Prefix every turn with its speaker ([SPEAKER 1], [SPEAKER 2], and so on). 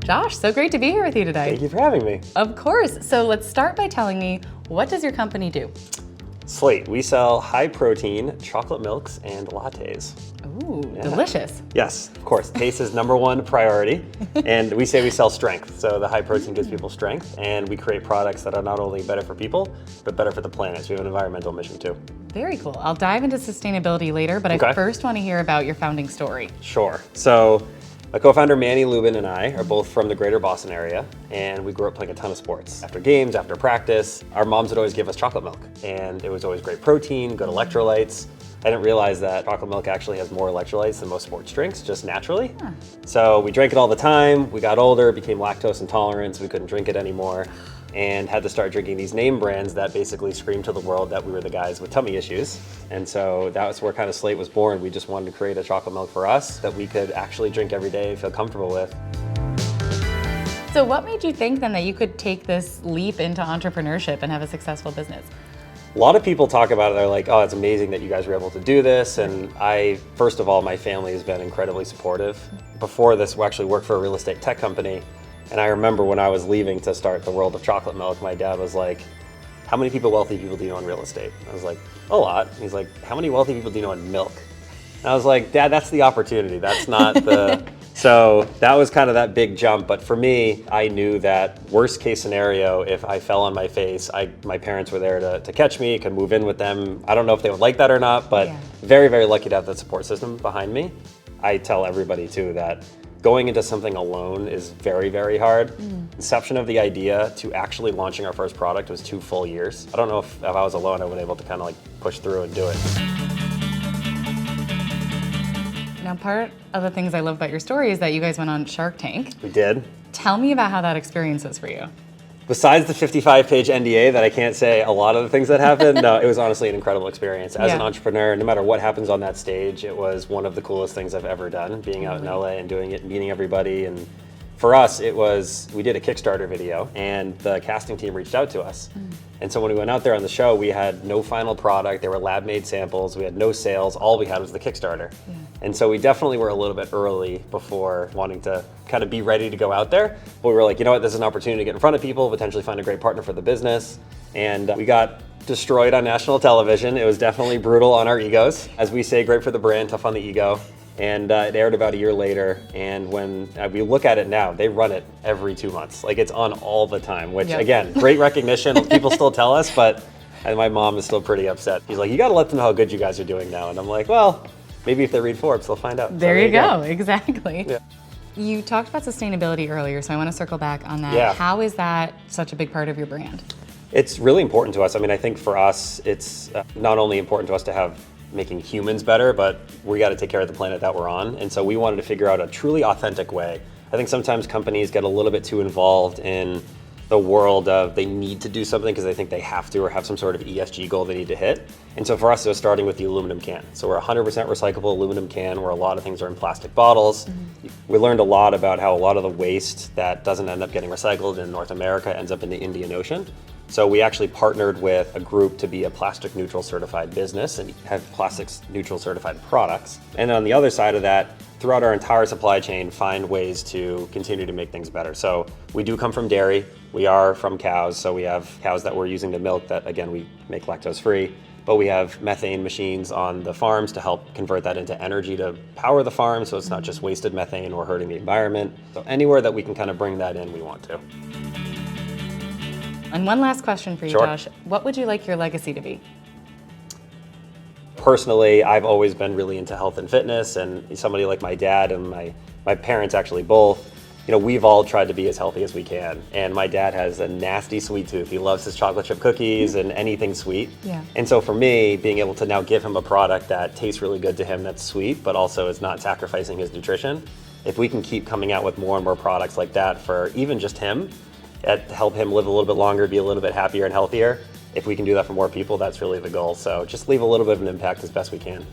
[SPEAKER 1] Josh, so great to be here with you today.
[SPEAKER 2] Thank you for having me.
[SPEAKER 1] Of course. So let's start by telling me, what does your company do?
[SPEAKER 2] Slate, we sell high protein chocolate milks and lattes.
[SPEAKER 1] Ooh, delicious.
[SPEAKER 2] Yes, of course. Taste is number one priority. And we say we sell strength. So the high protein gives people strength. And we create products that are not only better for people, but better for the planet. So we have an environmental mission too.
[SPEAKER 1] Very cool. I'll dive into sustainability later, but I first want to hear about your founding story.
[SPEAKER 2] Sure. So my co-founder Manny Lubin and I are both from the greater Boston area, and we grew up playing a ton of sports. After games, after practice, our moms would always give us chocolate milk, and it was always great protein, good electrolytes. I didn't realize that chocolate milk actually has more electrolytes than most sports drinks, just naturally. Huh. So we drank it all the time. We got older, became lactose intolerant, so we couldn't drink it anymore, and had to start drinking these name brands that basically screamed to the world that we were the guys with tummy issues. And so that was where kind of Slate was born. We just wanted to create a chocolate milk for us that we could actually drink every day and feel comfortable with.
[SPEAKER 1] So what made you think then that you could take this leap into entrepreneurship and have a successful business?
[SPEAKER 2] A lot of people talk about it, they're like, oh, it's amazing that you guys were able to do this. And first of all, my family has been incredibly supportive. Before this, we actually worked for a real estate tech company. And I remember when I was leaving to start the world of chocolate milk, my dad was like, how many wealthy people do you know in real estate? I was like, a lot. He's like, how many wealthy people do you know in milk? And I was like, Dad, that's the opportunity. That's not the... So that was kind of that big jump. But for me, I knew that worst case scenario, if I fell on my face, my parents were there to catch me, could move in with them. I don't know if they would like that or not, but very, very lucky to have that support system behind me. I tell everybody too that going into something alone is very, very hard. Inception of the idea to actually launching our first product was 2 full years. I don't know if I was alone, I would be able to kind of like push through and do it.
[SPEAKER 1] Now, part of the things I love about your story is that you guys went on Shark Tank.
[SPEAKER 2] We did.
[SPEAKER 1] Tell me about how that experience was for you.
[SPEAKER 2] Besides the 55-page NDA that I can't say a lot of the things that happened, no, it was honestly an incredible experience. As an entrepreneur, no matter what happens on that stage, it was one of the coolest things I've ever done, being out in LA and doing it, meeting everybody. And for us, we did a Kickstarter video, and the casting team reached out to us. And so when we went out there on the show, we had no final product. They were lab-made samples. We had no sales. All we had was the Kickstarter. And so we definitely were a little bit early before wanting to kind of be ready to go out there. But we were like, you know what, this is an opportunity to get in front of people, potentially find a great partner for the business. And we got destroyed on national television. It was definitely brutal on our egos. As we say, great for the brand, tough on the ego. And it aired about a year later, and when we look at it now, they run it every 2 months. Like, it's on all the time, which again, great recognition. People still tell us, but my mom is still pretty upset. She's like, you gotta let them know how good you guys are doing now. And I'm like, well, maybe if they read Forbes, they'll find out.
[SPEAKER 1] There you go, exactly.
[SPEAKER 2] Yeah.
[SPEAKER 1] You talked about sustainability earlier, so I wanna circle back on that.
[SPEAKER 2] Yeah.
[SPEAKER 1] How is that such a big part of your brand?
[SPEAKER 2] It's really important to us. I mean, I think for us, it's not only important to us to have making humans better, but we got to take care of the planet that we're on. And so we wanted to figure out a truly authentic way. I think sometimes companies get a little bit too involved in the world of they need to do something because they think they have to or have some sort of ESG goal they need to hit. And so for us, it was starting with the aluminum can. So we're 100% recyclable aluminum can, where a lot of things are in plastic bottles. We learned a lot about how a lot of the waste that doesn't end up getting recycled in North America ends up in the Indian Ocean. So we actually partnered with a group to be a plastic neutral certified business and have plastics neutral certified products. And on the other side of that, throughout our entire supply chain, find ways to continue to make things better. So we do come from dairy. We are from cows. So we have cows that we're using to milk that, again, we make lactose free. But we have methane machines on the farms to help convert that into energy to power the farm. So it's not just wasted methane or hurting the environment. So anywhere that we can kind of bring that in, we want to.
[SPEAKER 1] And one last question for you, Josh. What would you like your legacy to be?
[SPEAKER 2] Personally, I've always been really into health and fitness, and somebody like my dad and my parents actually both, we've all tried to be as healthy as we can. And my dad has a nasty sweet tooth. He loves his chocolate chip cookies and anything sweet. Yeah. And so for me, being able to now give him a product that tastes really good to him that's sweet, but also is not sacrificing his nutrition, if we can keep coming out with more and more products like that for even just him, help him live a little bit longer, be a little bit happier and healthier. If we can do that for more people, that's really the goal. So just leave a little bit of an impact as best we can.